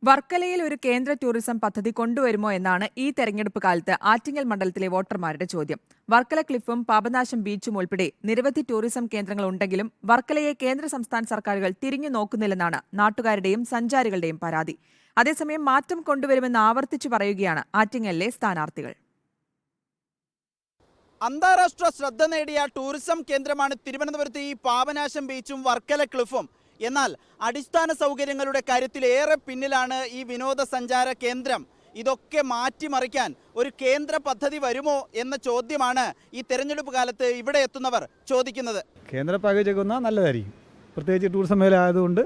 വർക്കലയിൽ ഒരു കേന്ദ്ര ടൂറിസം പദ്ധതി കൊണ്ടുവരുമോ എന്നാണ് ഈ തെരഞ്ഞെടുപ്പ് കാലത്ത് ആറ്റിങ്ങൽ മണ്ഡലത്തിലെ വോട്ടർമാരുടെ ചോദ്യം. വർക്കല ക്ലിഫും പാപനാശം ബീച്ചും ഉൾപ്പെടെ നിരവധി ടൂറിസം കേന്ദ്രങ്ങൾ ഉണ്ടെങ്കിലും വർക്കലയെ കേന്ദ്ര സംസ്ഥാന സർക്കാരുകൾ തിരിഞ്ഞു നോക്കുന്നില്ലെന്നാണ് നാട്ടുകാരുടെയും സഞ്ചാരികളുടെയും പരാതി. അതേസമയം മാറ്റം കൊണ്ടുവരുമെന്ന് ആവർത്തിച്ചു പറയുകയാണ് ആറ്റിങ്ങലിലെ സ്ഥാനാർത്ഥികൾ. അന്താരാഷ്ട്ര ശ്രദ്ധ നേടിയ ടൂറിസം കേന്ദ്രമാണ് തിരുവനന്തപുരത്തെ ഈ പാപനാശം ബീച്ചും വർക്കല ക്ലിഫും. എന്നാൽ അടിസ്ഥാന സൗകര്യങ്ങളുടെ കാര്യത്തിൽ ഏറെ പിന്നിലാണ് ഈ വിനോദസഞ്ചാര കേന്ദ്രം. ഇതൊക്കെ മാറ്റിമറിക്കാൻ ഒരു കേന്ദ്ര പദ്ധതി വരുമോ എന്ന ചോദ്യമാണ് ഈ തെരഞ്ഞെടുപ്പ് കാലത്ത് ഇവിടെ എത്തുന്നവർ ചോദിക്കുന്നത്. കേന്ദ്ര പാക്കേജൊക്കെ വന്നാൽ നല്ലതായിരിക്കും. പ്രത്യേകിച്ച് ടൂറിസം മേഖല ആയതുകൊണ്ട്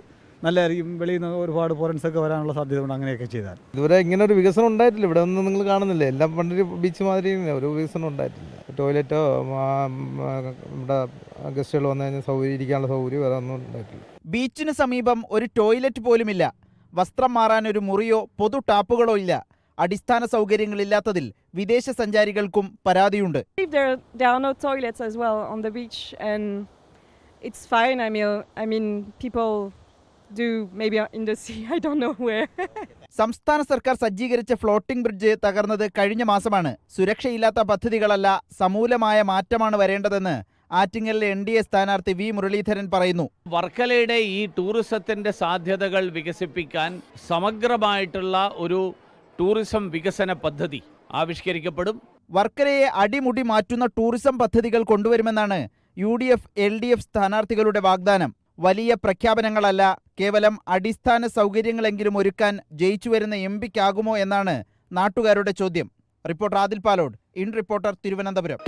നല്ലതായിരിക്കും. വെളിയിൽ നിന്ന് ഒരുപാട് ഫോറൻസൊക്കെ വരാനുള്ള സാധ്യത ഉണ്ട്. അങ്ങനെയൊക്കെ ചെയ്താൽ ഇതുവരെ ഇങ്ങനെ ഒരു വികസനം ഉണ്ടായിട്ടില്ല. ഇവിടെ ഒന്നും നിങ്ങൾ കാണുന്നില്ല. എല്ലാം പണ്ടൊരു ബീച്ച് മാതിരി ഒരു വികസനം ഉണ്ടായിട്ടില്ല. ടോയ്ലറ്റോ ഇവിടെ ഗസ്റ്റുകൾ വന്നു കഴിഞ്ഞാൽ സൗകര്യം ഇരിക്കാനുള്ള സൗകര്യം വേറെ ഒന്നും ഉണ്ടായിട്ടില്ല. ബീച്ചിന് സമീപം ഒരു ടോയ്ലറ്റ് പോലുമില്ല. വസ്ത്രം മാറാൻ ഒരു മുറിയോ പൊതു ടാപ്പുകളോ ഇല്ല. അടിസ്ഥാന സൗകര്യങ്ങളില്ലാത്തതിൽ വിദേശ സഞ്ചാരികൾക്കും പരാതിയുണ്ട്. There are no toilets as well on the beach and it's fine. I mean people do maybe in the sea. I don't know where. സംസ്ഥാന സർക്കാർ സജ്ജീകരിച്ച ഫ്ലോട്ടിംഗ് ബ്രിഡ്ജ് തകർന്നത് കഴിഞ്ഞ മാസമാണ്. സുരക്ഷയില്ലാത്ത പദ്ധതികളല്ല, സമൂലമായ മാറ്റമാണ് വരേണ്ടതെന്ന് ആറ്റിങ്ങലിലെ NDA സ്ഥാനാർത്ഥി വി മുരളീധരൻ പറയുന്നു. വർക്കലയുടെ ഈ ടൂറിസത്തിൻ്റെ സാധ്യതകൾ വികസിപ്പിക്കാൻ സമഗ്രമായിട്ടുള്ള ഒരു ടൂറിസം വികസന പദ്ധതി ആവിഷ്കരിക്കപ്പെടും. വർക്കലയെ അടിമുടി മാറ്റുന്ന ടൂറിസം പദ്ധതികൾ കൊണ്ടുവരുമെന്നാണ് UDF LDF സ്ഥാനാർത്ഥികളുടെ വാഗ്ദാനം. വലിയ പ്രഖ്യാപനങ്ങളല്ല, കേവലം അടിസ്ഥാന സൗകര്യങ്ങളെങ്കിലും ഒരുക്കാൻ ജയിച്ചു വരുന്ന MP-ക്കാകുമോ എന്നാണ് നാട്ടുകാരുടെ ചോദ്യം. Reporter Adil Palode, in reporter, Thiruvananthapuram.